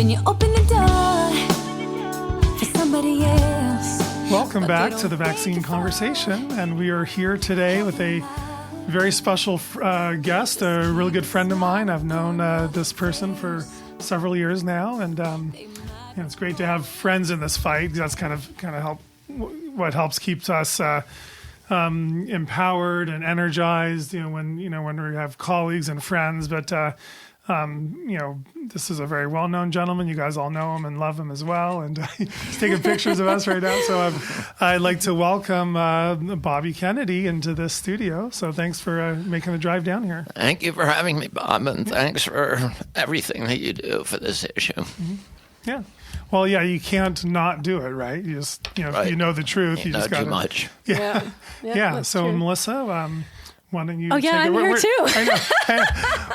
when you open the door for somebody else. Welcome back to the Vaccine Conversation, and we are here today with a very special guest, a really good friend of mine. I've known this person for several years now, and it's great to have friends in this fight. That's kind of what helps keeps us empowered and energized. When we have colleagues and friends, but. This is a very well-known gentleman. You guys all know him and love him as well. And he's taking pictures of us right now. So I'd like to welcome Bobby Kennedy into this studio. So thanks for making the drive down here. Thank you for having me, Bob, and thanks for everything that you do for this issue. Mm-hmm. Yeah. Well, yeah, you can't not do it, right? You just, right. You know the truth. You just know got too much. Yeah. So true. Melissa, why don't you? Oh yeah, I'm here too. I know.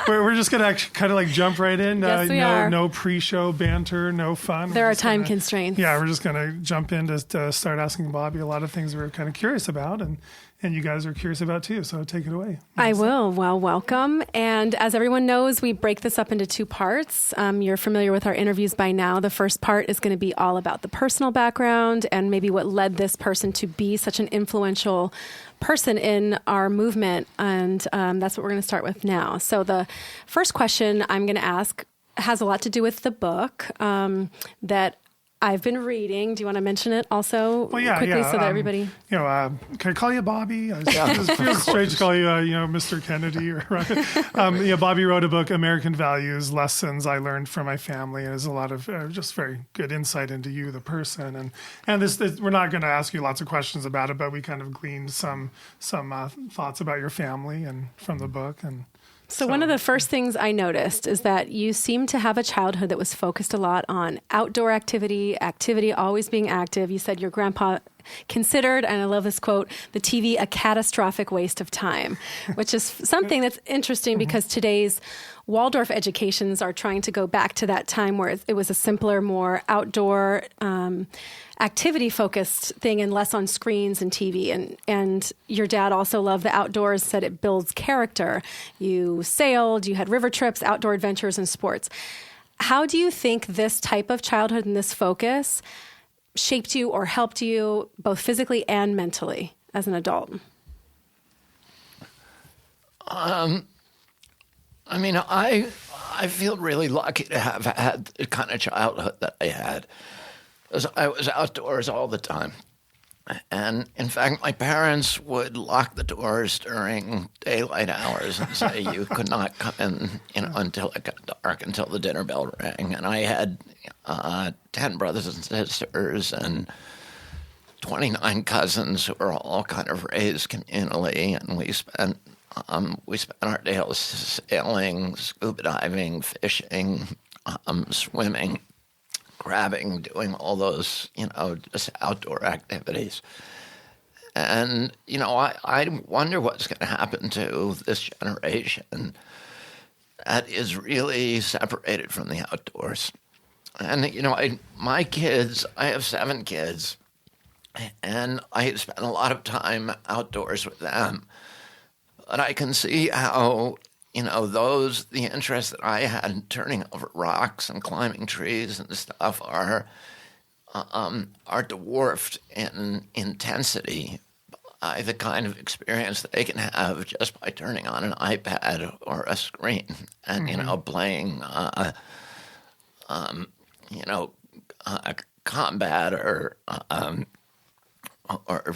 We're just gonna kind of like jump right in. Yes, we are. No pre-show banter, no fun. There are time constraints. Yeah, we're just gonna jump in to start asking Bobby a lot of things we're kind of curious about, and you guys are curious about too. So take it away. I will. Well, welcome. And as everyone knows, we break this up into two parts. You're familiar with our interviews by now. The first part is going to be all about the personal background and maybe what led this person to be such an influential person in our movement. And that's what we're going to start with now. So the first question I'm going to ask has a lot to do with the book that I've been reading. Do you want to mention it also quickly so that everybody... can I call you Bobby? It feels strange to call you, Mr. Kennedy. Bobby wrote a book, American Values, Lessons I Learned from My Family. And there's a lot of just very good insight into you, the person. And this we're not going to ask you lots of questions about it, but we kind of gleaned some thoughts about your family and from the book. So one of the first things I noticed is that you seem to have a childhood that was focused a lot on outdoor activity, always being active. You said your grandpa considered, and I love this quote, the TV a catastrophic waste of time, which is something that's interesting because today's Waldorf educations are trying to go back to that time where it was a simpler, more outdoor, activity-focused thing and less on screens and TV. And your dad also loved the outdoors, said it builds character. You sailed, you had river trips, outdoor adventures, and sports. How do you think this type of childhood and this focus shaped you or helped you both physically and mentally as an adult? I feel really lucky to have had the kind of childhood that I had. Because I was outdoors all the time. And in fact, my parents would lock the doors during daylight hours and say you could not come in, until it got dark, until the dinner bell rang. And I had 10 brothers and sisters and 29 cousins who were all kind of raised communally, and we spent our days sailing, scuba diving, fishing, swimming, grabbing, doing all those, just outdoor activities. And, I wonder what's going to happen to this generation that is really separated from the outdoors. And, my kids, I have 7 kids, and I spend a lot of time outdoors with them. But I can see how, the interests that I had in turning over rocks and climbing trees and stuff are dwarfed in intensity by the kind of experience that they can have just by turning on an iPad or a screen and, playing, combat or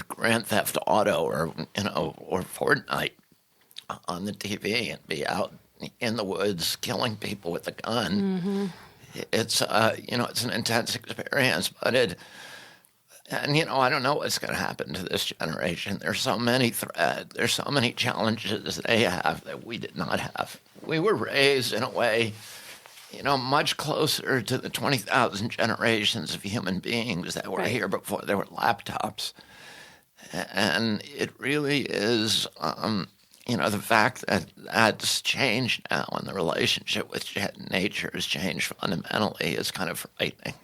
Grand Theft Auto or Fortnite on the TV and be out in the woods killing people with a gun. Mm-hmm. It's it's an intense experience, but I don't know what's going to happen to this generation. There's so many threats. There's so many challenges they have that we did not have. We were raised in a way, much closer to the 20,000 generations of human beings that were here before there were laptops. And it really is, the fact that that's changed now and the relationship with nature has changed fundamentally is kind of frightening.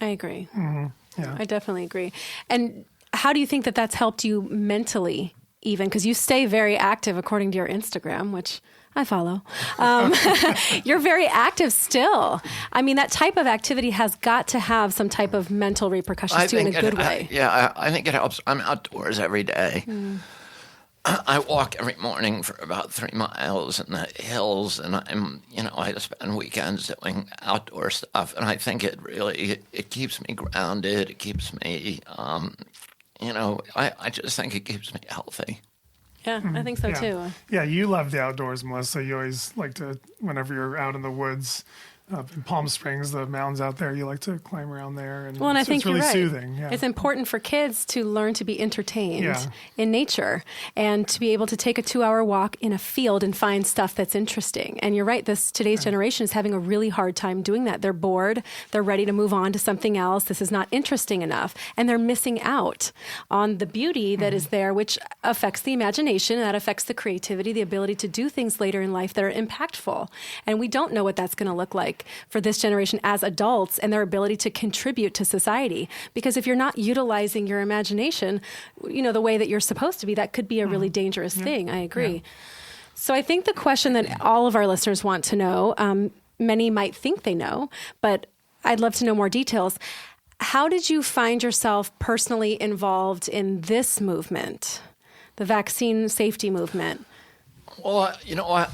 I agree. Mm-hmm. Yeah. I definitely agree. And how do you think that that's helped you mentally even, because you stay very active according to your Instagram, which I follow. You're very active still. I mean, that type of activity has got to have some type of mental repercussions too, in a good way. I think it helps. I'm outdoors every day. I walk every morning for about 3 miles in the hills, and I spend weekends doing outdoor stuff, and I think it keeps me grounded. It keeps me, I just think it keeps me healthy. Yeah, I think so too. Yeah, you love the outdoors, Melissa. You always like to, whenever you're out in the woods, up in Palm Springs, the mountains out there, you like to climb around there. And I think it's really you're right. soothing. Yeah. It's important for kids to learn to be entertained in nature and to be able to take a 2-hour walk in a field and find stuff that's interesting. And you're right, today's generation is having a really hard time doing that. They're bored. They're ready to move on to something else. This is not interesting enough. And they're missing out on the beauty that is there, which affects the imagination, and that affects the creativity, the ability to do things later in life that are impactful. And we don't know what that's going to look like for this generation as adults and their ability to contribute to society. Because if you're not utilizing your imagination, the way that you're supposed to be, that could be a really dangerous thing. I agree. Yeah. So I think the question that all of our listeners want to know, many might think they know, but I'd love to know more details. How did you find yourself personally involved in this movement, the vaccine safety movement? Well,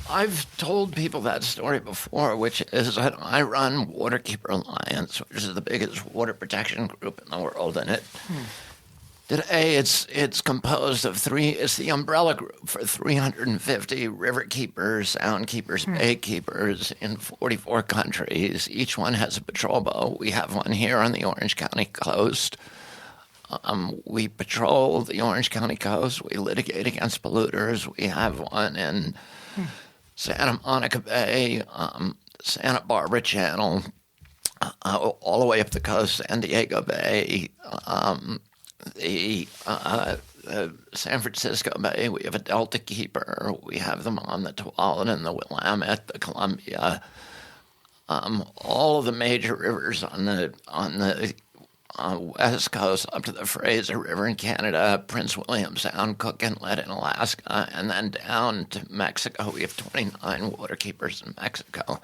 I've told people that story before, which is that I run Waterkeeper Alliance, which is the biggest water protection group in the world. And today it's composed of it's the umbrella group for 350 river keepers, sound keepers, bay keepers in 44 countries. Each one has a patrol boat. We have one here on the Orange County coast. We patrol the Orange County coast. We litigate against polluters. We have one in Santa Monica Bay, Santa Barbara Channel, all the way up the coast, San Diego Bay, the San Francisco Bay. We have a Delta Keeper. We have them on the Tualatin, the Willamette, the Columbia, all of the major rivers on the West Coast up to the Fraser River in Canada, Prince William Sound, Cook Inlet in Alaska, and then down to Mexico. We have 29 waterkeepers in Mexico.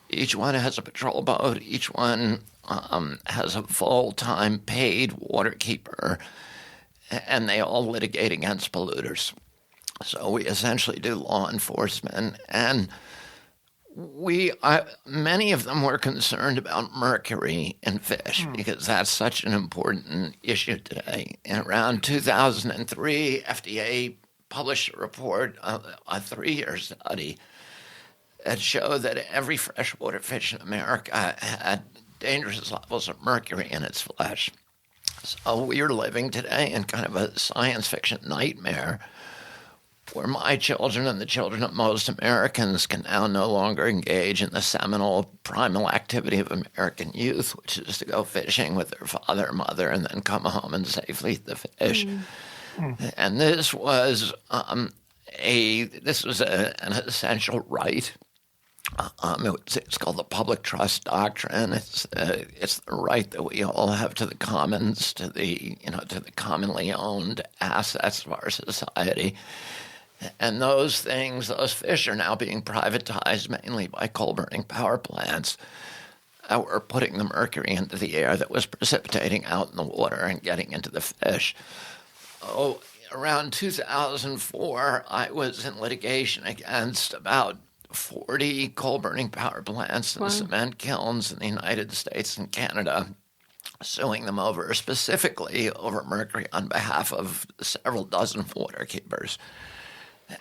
Each one has a patrol boat. Each one has a full-time paid waterkeeper, and they all litigate against polluters. So we essentially do law enforcement, and many of them were concerned about mercury in fish because that's such an important issue today. And around 2003, FDA published a report, a 3-year study, that showed that every freshwater fish in America had dangerous levels of mercury in its flesh. So we are living today in kind of a science fiction nightmare where my children and the children of most Americans can now no longer engage in the seminal primal activity of American youth, which is to go fishing with their father or mother and then come home and safely eat the fish. And this was an essential right. It's called the public trust doctrine. It's the right that we all have to the commons, to the commonly owned assets of our society. And those fish are now being privatized mainly by coal-burning power plants that were putting the mercury into the air that was precipitating out in the water and getting into the fish. Around 2004, I was in litigation against about 40 coal-burning power plants and cement kilns in the United States and Canada, suing them specifically over mercury on behalf of several dozen waterkeepers.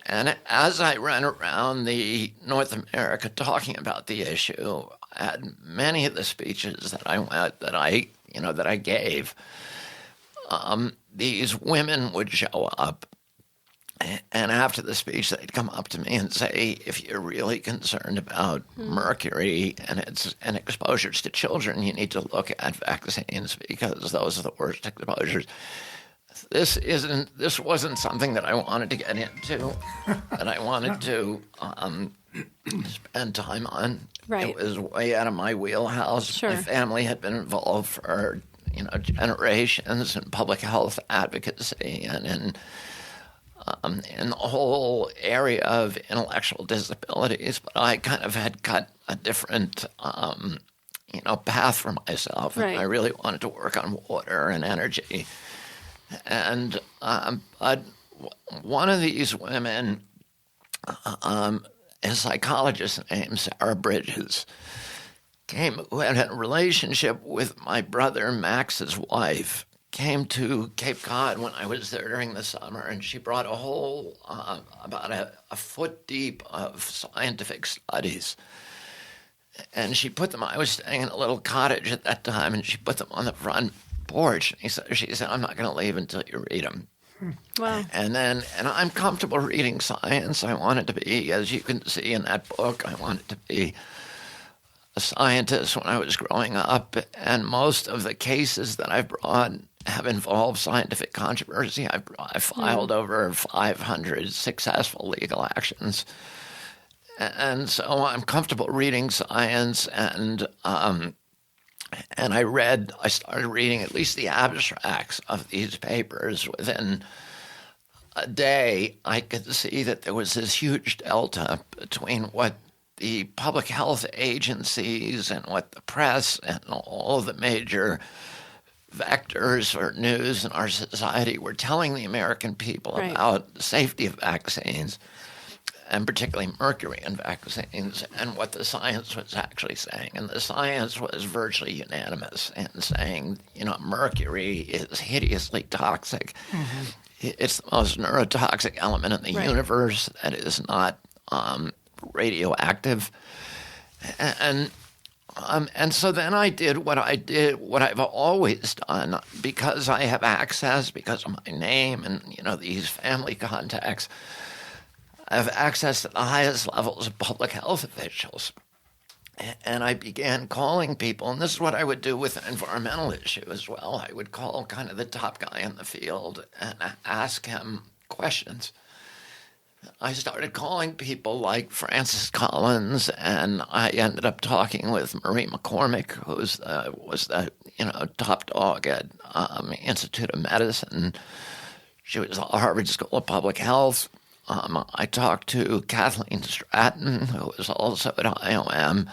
And as I ran around North America talking about the issue, I had many of the speeches that I gave. These women would show up, and after the speech, they'd come up to me and say, "If you're really concerned about mercury and exposures to children, you need to look at vaccines because those are the worst exposures." This wasn't something that I wanted to get into, that I wanted to spend time on. Right. It was way out of my wheelhouse. Sure. My family had been involved for generations in public health advocacy and in in the whole area of intellectual disabilities, but I kind of had cut a different, path for myself. Right. I really wanted to work on water and energy. And one of these women, a psychologist named Sarah Bridges, who had a relationship with my brother Max's wife, came to Cape Cod when I was there during the summer, and she brought a whole, about a foot deep of scientific studies. And she put them, I was staying in a little cottage at that time, and she put them on the front porch. And she said, I'm not going to leave until you read them. Wow. And I'm comfortable reading science. I wanted to be, as you can see in that book, I wanted to be a scientist when I was growing up. And most of the cases that I've brought have involved scientific controversy. I've filed over 500 successful legal actions. And so I'm comfortable reading science, and I started reading at least the abstracts of these papers. Within a day, I could see that there was this huge delta between what the public health agencies and what the press and all of the major vectors for news in our society were telling the American people about the safety of vaccines, and particularly mercury in vaccines, and what the science was actually saying. And the science was virtually unanimous in saying, mercury is hideously toxic. Mm-hmm. It's the most neurotoxic element in the universe that is not radioactive. And so then I did what I've always done, because I have access, because of my name and, these family contacts. I have access to the highest levels of public health officials. And I began calling people, and this is what I would do with an environmental issue as well. I would call kind of the top guy in the field and ask him questions. I started calling people like Francis Collins, and I ended up talking with Marie McCormick, who was the top dog at Institute of Medicine. She was at Harvard School of Public Health. I talked to Kathleen Stratton, who was also at IOM.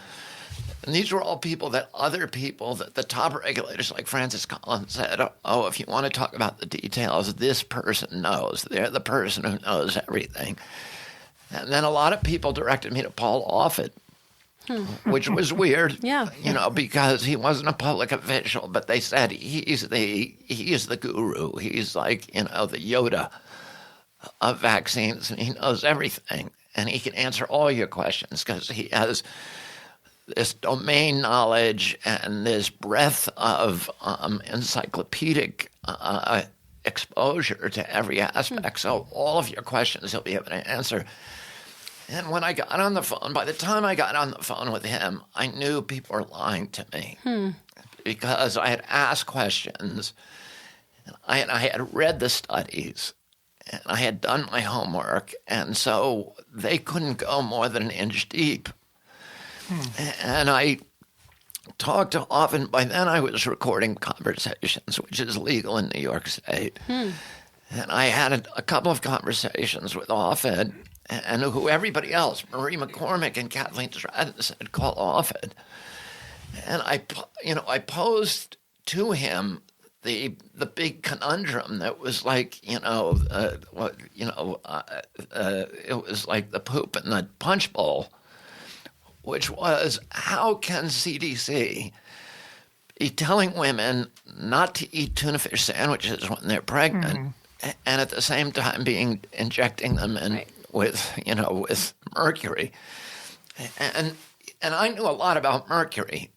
And these were all people that the top regulators like Francis Collins said, oh, if you want to talk about the details, this person knows. They're the person who knows everything. And then a lot of people directed me to Paul Offit, which was weird, because he wasn't a public official, but they said he is the guru. He's like, the Yoda of vaccines, and he knows everything, and he can answer all your questions because he has this domain knowledge and this breadth of encyclopedic exposure to every aspect. So all of your questions he'll be able to answer. And when I got on the phone, by the time I got on the phone with him, I knew people were lying to me because I had asked questions, and I had read the studies, and I had done my homework, and so they couldn't go more than an inch deep. And I talked often. By then I was recording conversations, which is legal in New York State. And I had a couple of conversations with Offit, and who everybody else, Marie McCormick and Kathleen Stratton, said, call Offit. And I posed to him the big conundrum that was like, it was like the poop in the punch bowl, which was, how can CDC be telling women not to eat tuna fish sandwiches when they're pregnant, and at the same time injecting them with mercury? And I knew a lot about mercury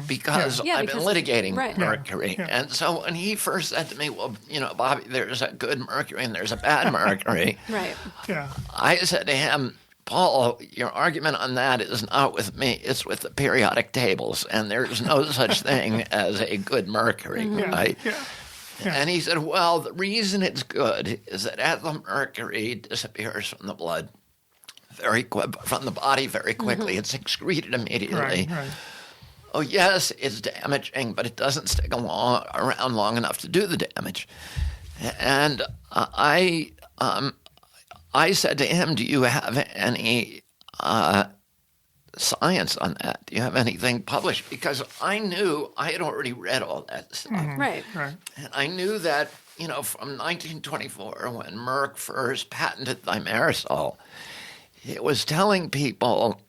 because I've been litigating mercury. Yeah. And so when he first said to me, well, Bobby, there's a good mercury and there's a bad mercury. I said to him, Paul, your argument on that is not with me, it's with the periodic tables, and there's no such thing as a good mercury, right? And he said, well, the reason it's good is that as the mercury disappears from the blood from the body very quickly, it's excreted immediately. Oh, yes, it's damaging, but it doesn't stick around long enough to do the damage. And I I said to him, do you have any science on that? Do you have anything published? Because I knew I had already read all that stuff. Right. And I knew that, from 1924, when Merck first patented thimerosal, it was telling people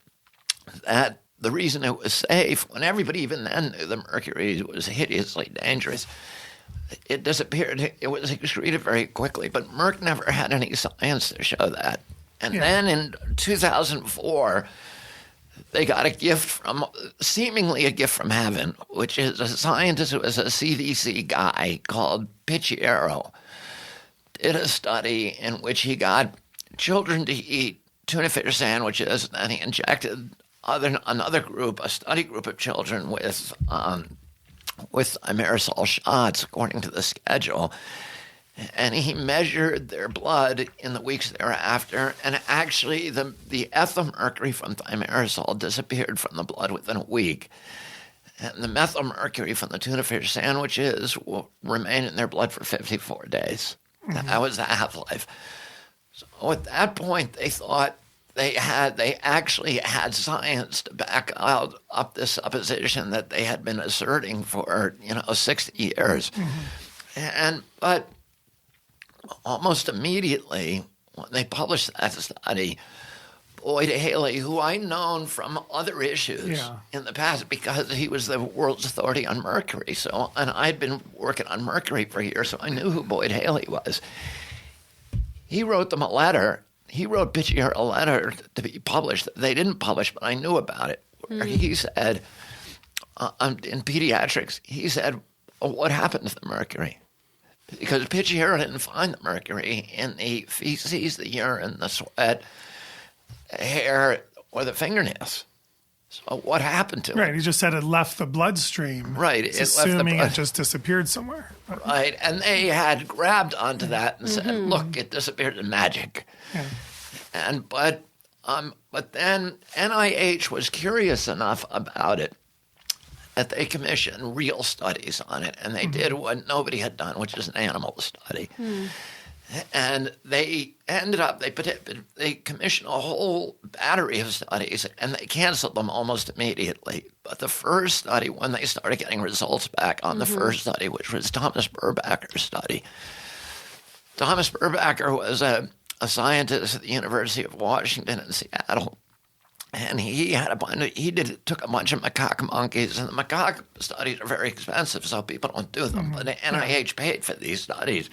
that the reason it was safe, when everybody even then knew the mercury was hideously dangerous, it disappeared. It was excreted very quickly, but Merck never had any science to show that. And then in 2004, they got seemingly a gift from heaven, which is a scientist who was a CDC guy called Picciero, did a study in which he got children to eat tuna fish sandwiches, and he injected another group, a study group of children with thimerosal shots according to the schedule. And he measured their blood in the weeks thereafter, and actually the ethylmercury from thimerosal disappeared from the blood within a week. And the methylmercury from the tuna fish sandwiches will remain in their blood for 54 days. That was the half-life. So at that point, they thought they actually had science to back up this supposition that they had been asserting for 60 years. But almost immediately, when they published that study, Boyd Haley, who I'd known from other issues in the past because he was the world's authority on mercury, and I'd been working on mercury for years, so I knew who Boyd Haley was. He wrote them a letter. He wrote Picciero a letter to be published. They didn't publish, but I knew about it. Where he said, in pediatrics, he said, what happened to the mercury? Because Picciero didn't find the mercury in the feces, the urine, the sweat, the hair, or the fingernails. So what happened to it? Right, he just said it left the bloodstream. Right. Assuming it just disappeared somewhere. Right, and they had grabbed onto that and said, look, it disappeared in magic. Yeah. But then NIH was curious enough about it that they commissioned real studies on it, and they did what nobody had done, which is an animal study. And they ended up, they commissioned a whole battery of studies, and they canceled them almost immediately. But the first study, when they started getting results back on the first study, which was Thomas Burbacker's study. Thomas Burbacker was a scientist at the University of Washington in Seattle. And he took a bunch of macaque monkeys, and the macaque studies are very expensive, so people don't do them. But the NIH paid for these studies.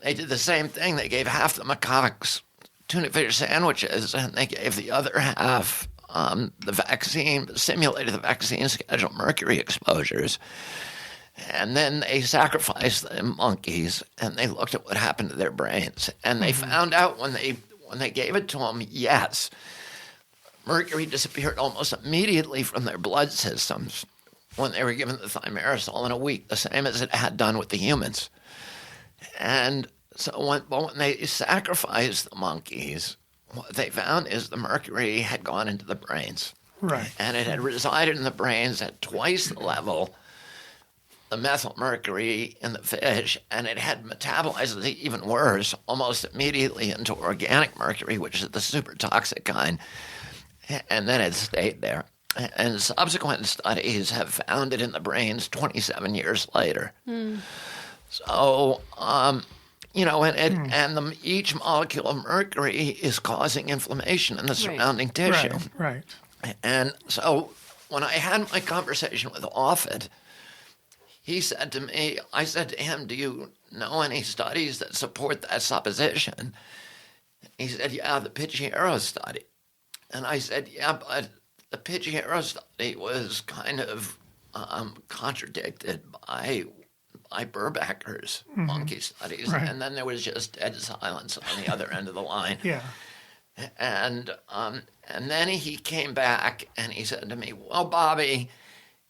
They did the same thing. They gave half the macaques tuna fish sandwiches, and they gave the other half the vaccine, simulated the vaccine schedule mercury exposures. And then they sacrificed the monkeys, and they looked at what happened to their brains. And they found out when they gave it to them, yes, mercury disappeared almost immediately from their blood systems when they were given the thimerosal in a week, the same as it had done with the humans. And so when they sacrificed the monkeys, what they found is the mercury had gone into the brains. Right. And it had resided in the brains at twice the level, the methyl mercury in the fish, and it had metabolized it even worse, almost immediately into organic mercury, which is the super toxic kind. And then it stayed there. And subsequent studies have found it in the brains 27 years later. So, each molecule of mercury is causing inflammation in the surrounding tissue. Right. And so when I had my conversation with Offit, he said to me, I said to him, do you know any studies that support that supposition? He said, yeah, the Picciero study. And I said, yeah, but the Picciero study was kind of contradicted by Burbacker's monkey studies. Right. And then there was just dead silence on the other end of the line. Yeah. And then he came back and he said to me, well, Bobby,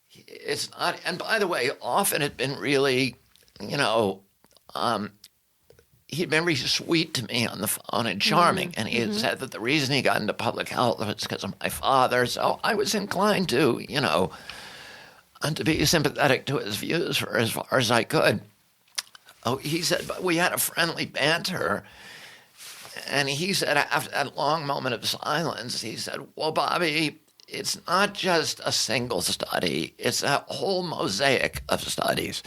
it's not, and by the way, often had been really, he'd been really sweet to me on the phone and charming. And he had said that the reason he got into public health was because of my father. So I was inclined to, to be sympathetic to his views for as far as I could. he said, but we had a friendly banter. And he said, after that long moment of silence, he said, well, Bobby, it's not just a single study. It's a whole mosaic of studies.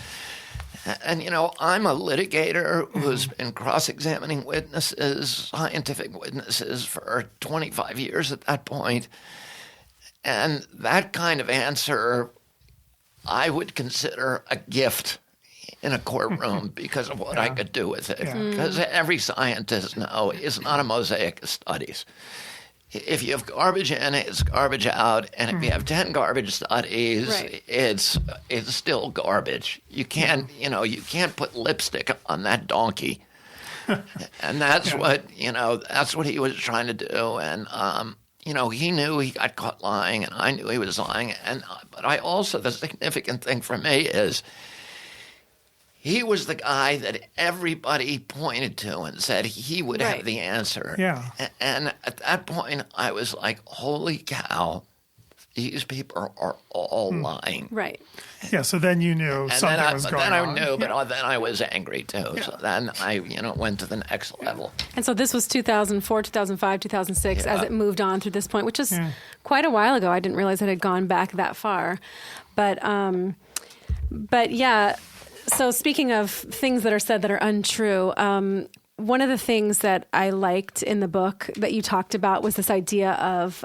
And, I'm a litigator who's been cross-examining witnesses, scientific witnesses, for 25 years at that point. And that kind of answer I would consider a gift in a courtroom because of what I could do with it. Because every scientist knows it's not a mosaic of studies. If you have garbage in, it's garbage out, and if you have 10 garbage studies, it's still garbage. You can't put lipstick on that donkey. And that's what he was trying to do. And he knew he got caught lying, and I knew he was lying. But the significant thing for me is he was the guy that everybody pointed to and said he would have the answer. Yeah. And at that point, I was like, holy cow, these people are all lying. Right. Yeah, so then you knew something was going on. Then I knew, but then I was angry too. Yeah. So then I, went to the next level. And so this was 2004, 2005, 2006 as it moved on through this point, which is quite a while ago. I didn't realize it had gone back that far. But yeah, so speaking of things that are said that are untrue, one of the things that I liked in the book that you talked about was this idea of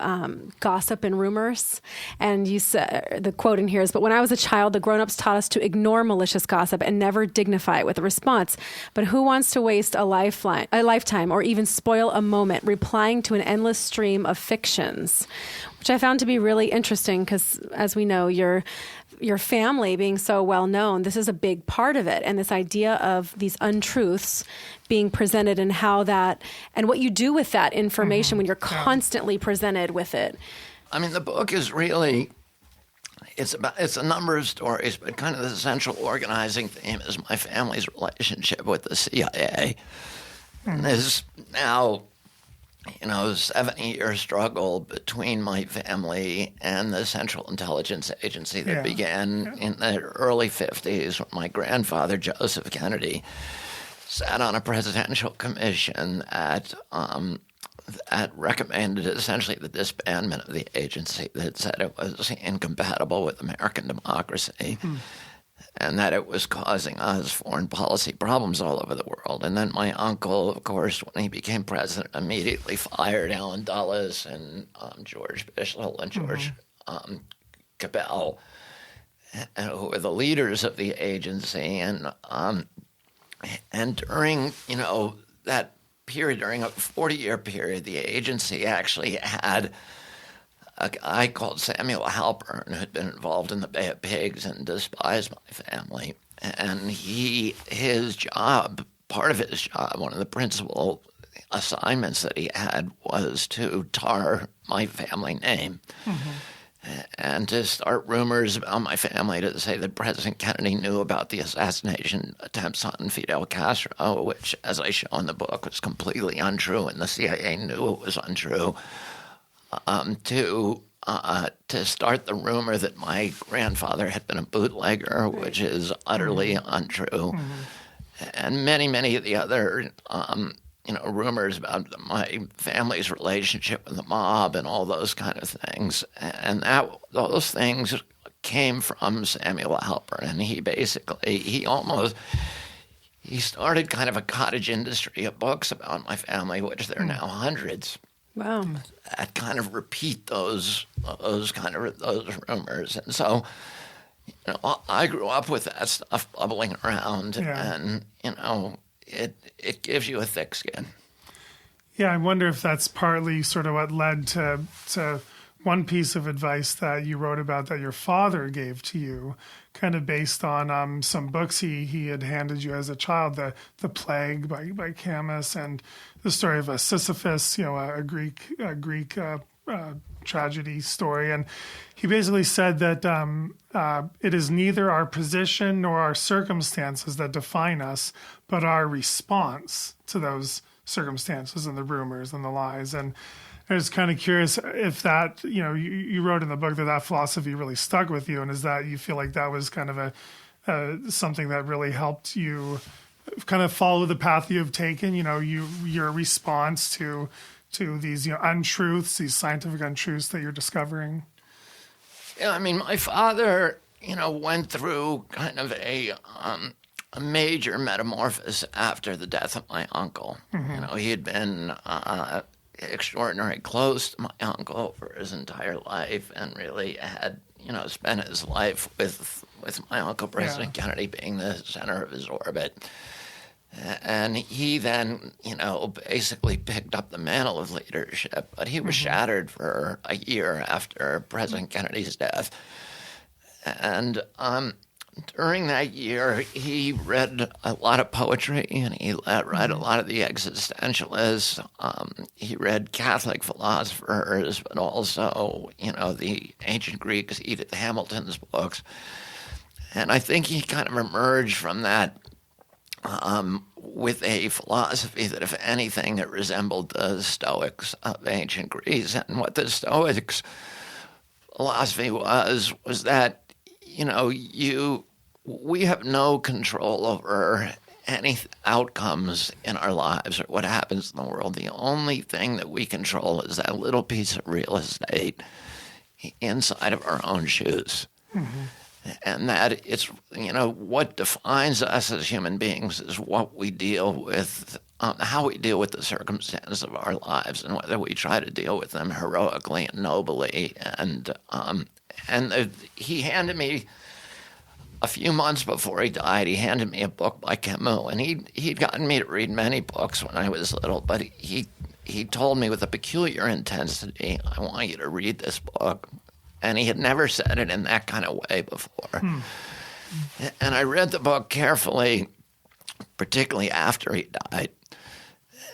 gossip and rumors. And you said, the quote in here is, "But when I was a child, the grown-ups taught us to ignore malicious gossip and never dignify it with a response. But who wants to waste a lifetime or even spoil a moment replying to an endless stream of fictions?" Which I found to be really interesting because, as we know, your family being so well known, this is a big part of it. And this idea of these untruths being presented and how that, and what you do with that information when you're constantly presented with it. I mean, the book is really, it's a number of stories, but kind of the central organizing theme is my family's relationship with the CIA. And there's now, 70-year struggle between my family and the Central Intelligence Agency that began in the early 50s when my grandfather, Joseph Kennedy, sat on a presidential commission that recommended essentially the disbandment of the agency, that said it was incompatible with American democracy. And that it was causing us foreign policy problems all over the world. And then my uncle, of course, when he became president, immediately fired Alan Dulles and George Bischel and George Cabell, who were the leaders of the agency. And during, that period, during a 40-year period, the agency actually had a guy called Samuel Halpern, who had been involved in the Bay of Pigs and despised my family. And his job, part of his job, one of the principal assignments that he had was to tar my family name and to start rumors about my family, to say that President Kennedy knew about the assassination attempts on Fidel Castro, which, as I show in the book, was completely untrue, and the CIA knew it was untrue. To start the rumor that my grandfather had been a bootlegger, which is utterly untrue, and many, many of the other, rumors about my family's relationship with the mob and all those kind of things. And those things came from Samuel Halpern, and he started kind of a cottage industry of books about my family, which there are now hundreds. Wow. That kind of repeat those rumors. And so, I grew up with that stuff bubbling around, and, it gives you a thick skin. Yeah, I wonder if that's partly sort of what led to one piece of advice that you wrote about that your father gave to you, kind of based on some books he had handed you as a child, The Plague by Camus, and the story of Sisyphus, a Greek tragedy story. And he basically said that it is neither our position nor our circumstances that define us, but our response to those circumstances and the rumors and the lies. And I was kind of curious if that, you wrote in the book that philosophy really stuck with you, and is that you feel like that was kind of something that really helped you kind of follow the path you have taken? Your response to these untruths, these scientific untruths that you're discovering. Yeah, I mean, my father, went through kind of a major metamorphosis after the death of my uncle. Mm-hmm. He had been extraordinarily close to my uncle for his entire life, and really had spent his life with my uncle, President Kennedy, being the center of his orbit. And he then, basically picked up the mantle of leadership, but he was shattered for a year after President Kennedy's death. And during that year, he read a lot of poetry, and he read a lot of the existentialists. He read Catholic philosophers, but also, the ancient Greeks, Edith Hamilton's books. And I think he kind of emerged from that with a philosophy that, if anything, it resembled the Stoics of ancient Greece. And what the Stoics' philosophy was that, we have no control over any outcomes in our lives or what happens in the world. The only thing that we control is that little piece of real estate inside of our own shoes. Mm-hmm. And that it's, what defines us as human beings is what we deal with, how we deal with the circumstances of our lives, and whether we try to deal with them heroically and nobly. And he handed me, a few months before he died, he handed me a book by Camus, and he'd gotten me to read many books when I was little, but he told me with a peculiar intensity, I want you to read this book. And he had never said it in that kind of way before. And I read the book carefully, particularly after he died,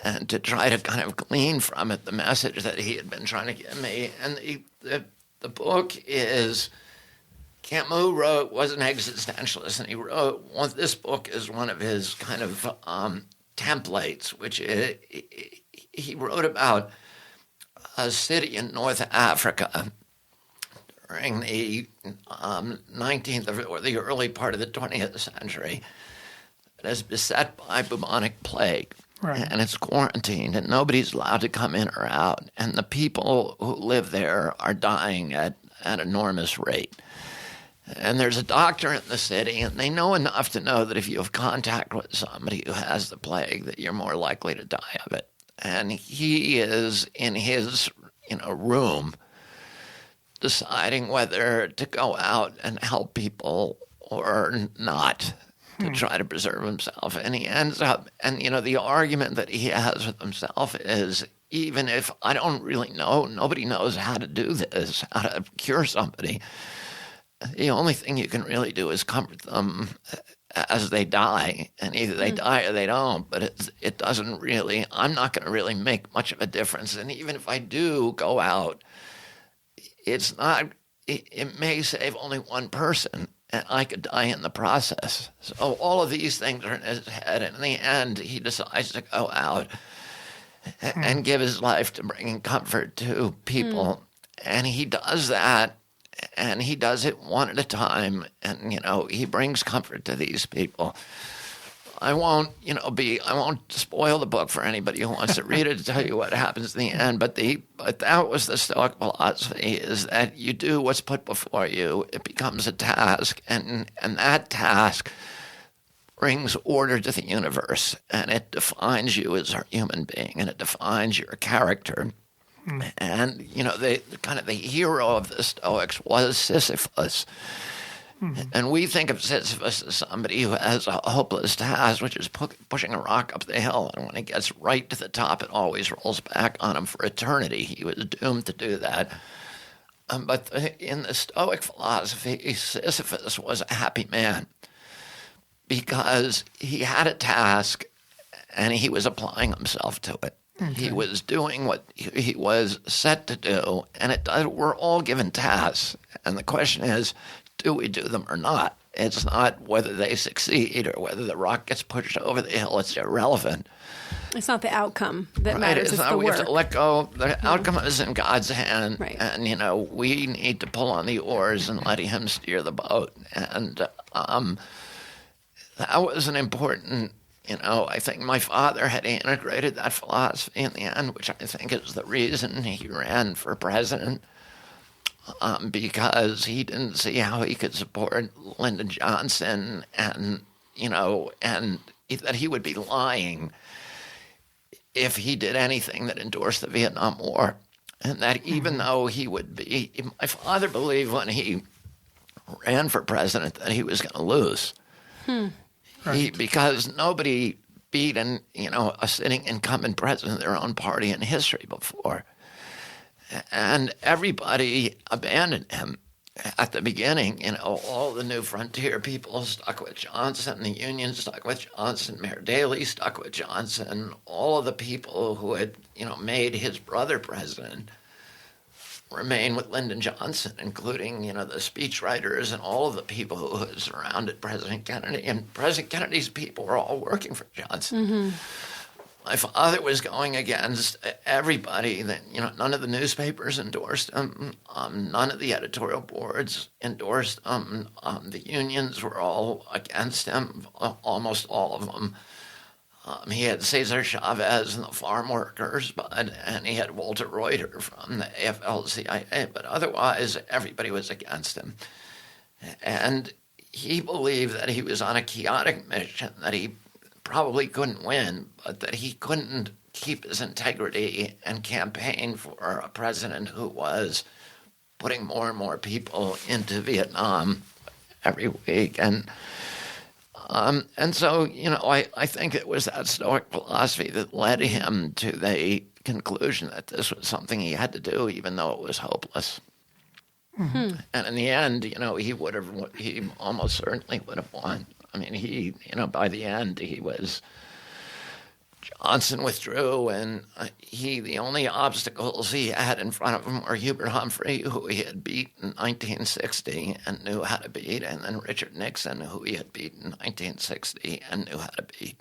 and to try to kind of glean from it the message that he had been trying to give me. And the book is, Camus was an existentialist, and he wrote, this book is one of his kind of templates, which he wrote about a city in North Africa during the 19th or the early part of the 20th century that is beset by bubonic plague. Right. And it's quarantined, and nobody's allowed to come in or out. And the people who live there are dying at an enormous rate. And there's a doctor in the city, and they know enough to know that if you have contact with somebody who has the plague, that you're more likely to die of it. And he is in his room deciding whether to go out and help people or not, to try to preserve himself. And he ends up, and the argument that he has with himself is, even if I don't really know, nobody knows how to do this, how to cure somebody, the only thing you can really do is comfort them as they die. And either they die or they don't, but it doesn't really, I'm not going to really make much of a difference. And even if I do go out, it's not, it may save only one person, and I could die in the process. So all of these things are in his head, and in the end, he decides to go out and give his life to bringing comfort to people. And he does that, and he does it one at a time, and, he brings comfort to these people. I won't spoil the book for anybody who wants to read it to tell you what happens in the end. But that was the Stoic philosophy: is that you do what's put before you. It becomes a task, and that task brings order to the universe, and it defines you as a human being, and it defines your character. And the hero of the Stoics was Sisyphus. And we think of Sisyphus as somebody who has a hopeless task, which is pushing a rock up the hill. And when he gets right to the top, it always rolls back on him for eternity. He was doomed to do that. But in the Stoic philosophy, Sisyphus was a happy man because he had a task and he was applying himself to it. Okay. He was doing what he was set to do, and we're all given tasks. And the question is, do we do them or not? It's not whether they succeed or whether the rock gets pushed over the hill. It's irrelevant. It's not the outcome that matters. It's the we work. have to let go. The outcome is in God's hand. Right. And, we need to pull on the oars and let him steer the boat. And that was an important I think my father had integrated that philosophy in the end, which I think is the reason he ran for president, because he didn't see how he could support Lyndon Johnson, and that he would be lying if he did anything that endorsed the Vietnam War. And that even though my father believed when he ran for president that he was going to lose. Right. Because nobody beat a sitting incumbent president of their own party in history before. And everybody abandoned him at the beginning. All the New Frontier people stuck with Johnson. The Union stuck with Johnson. Mayor Daley stuck with Johnson. All of the people who had, made his brother president remain with Lyndon Johnson, including, the speechwriters and all of the people who had surrounded President Kennedy. And President Kennedy's people were all working for Johnson. Mm-hmm. My father was going against everybody. That none of the newspapers endorsed him. None of the editorial boards endorsed him. The unions were all against him, almost all of them. He had Cesar Chavez and the farm workers, and he had Walter Reuter from the AFL-CIO, but otherwise everybody was against him. And he believed that he was on a chaotic mission, that he probably couldn't win, but that he couldn't keep his integrity and campaign for a president who was putting more and more people into Vietnam every week. And so, I think it was that Stoic philosophy that led him to the conclusion that this was something he had to do, even though it was hopeless. Mm-hmm. And in the end, he almost certainly would have won. I mean, by the end, Johnson withdrew, and the only obstacles he had in front of him were Hubert Humphrey, who he had beat in 1960 and knew how to beat, and then Richard Nixon, who he had beat in 1960 and knew how to beat.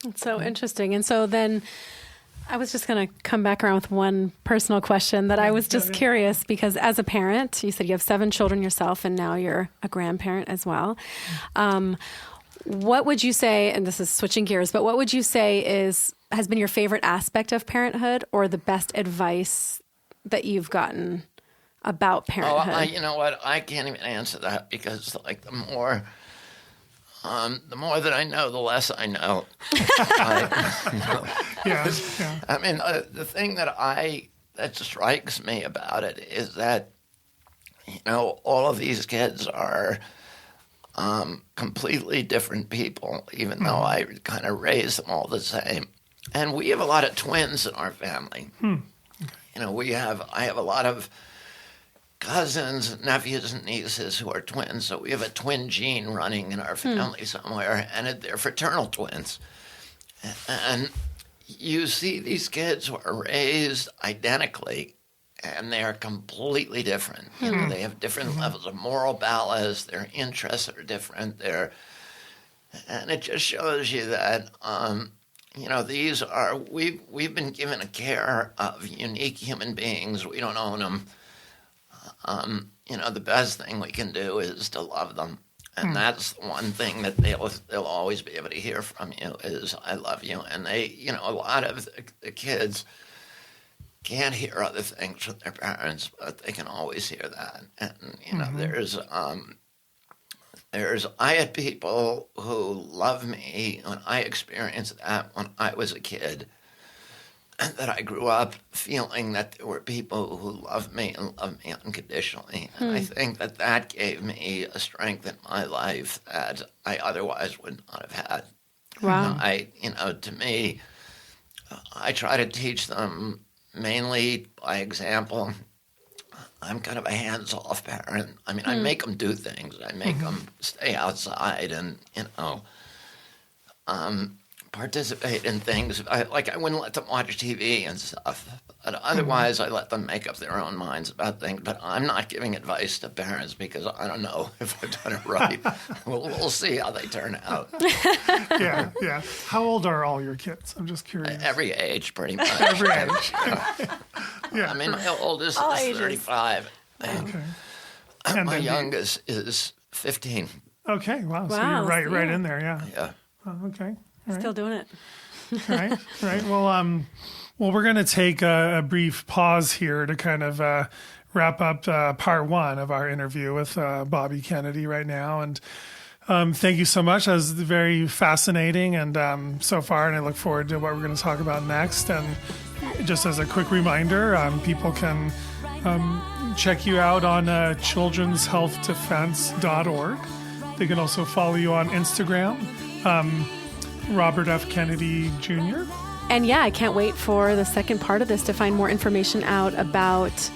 That's so interesting. And so then I was just going to come back around with one personal question that I was just curious, because as a parent, you said you have 7 children yourself, and now you're a grandparent as well. What would you say, and this is switching gears, but what would you say has been your favorite aspect of parenthood, or the best advice that you've gotten about parenthood? Oh, you know what? I can't even answer that, because the more that I know, the less I know. Yeah. I mean, the thing that strikes me about it is that, all of these kids are completely different people, even though I kind of raised them all the same. And we have a lot of twins in our family. Okay. I have a lot of cousins, nephews, and nieces who are twins, so we have a twin gene running in our family somewhere, and they're fraternal twins. And you see these kids who are raised identically, and they are completely different. They have different levels of moral ballast. Their interests are different. And it just shows you that we've been given a care of unique human beings. We don't own them. The best thing we can do is to love them, and that's the one thing that they'll always be able to hear from you is "I love you." And a lot of the kids can't hear other things from their parents, but they can always hear that. And I had people who loved me when I experienced that when I was a kid, and that I grew up feeling that there were people who loved me and loved me unconditionally. And I think that gave me a strength in my life that I otherwise would not have had. Wow. To me, I try to teach them mainly by example. I'm kind of a hands-off parent. I mean, I make them do things. I make them stay outside and, participate in things. I wouldn't let them watch TV and stuff. But otherwise, I let them make up their own minds about things. But I'm not giving advice to parents because I don't know if I've done it right. We'll see how they turn out. Yeah. How old are all your kids? I'm just curious. Every age, pretty much. Every age. Yeah. I mean, my oldest All is ages. 35. Okay. And my youngest is 15. Okay. Wow. So Wow, you're right in there. Yeah. Yeah. Oh, okay. All right. Still doing it. Right. Well, we're going to take a brief pause here to kind of wrap up part one of our interview with Bobby Kennedy right now. And thank you so much. That was very fascinating and so far, and I look forward to what we're going to talk about next. And just as a quick reminder, people can check you out on childrenshealthdefense.org. They can also follow you on Instagram, Robert F. Kennedy Jr. And yeah, I can't wait for the second part of this to find more information out about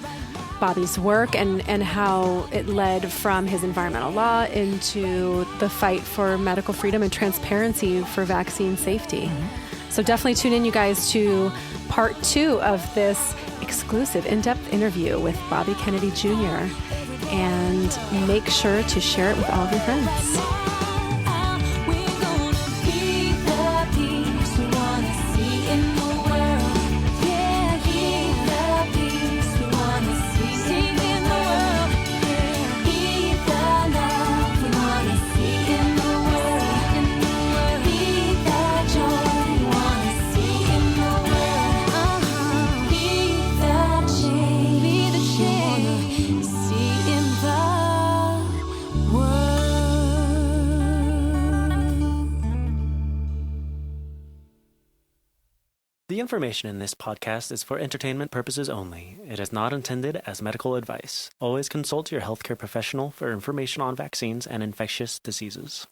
Bobby's work and how it led from his environmental law into the fight for medical freedom and transparency for vaccine safety. Mm-hmm. So definitely tune in, you guys, to part 2 of this exclusive in-depth interview with Bobby Kennedy Jr. And make sure to share it with all of your friends. The information in this podcast is for entertainment purposes only. It is not intended as medical advice. Always consult your healthcare professional for information on vaccines and infectious diseases.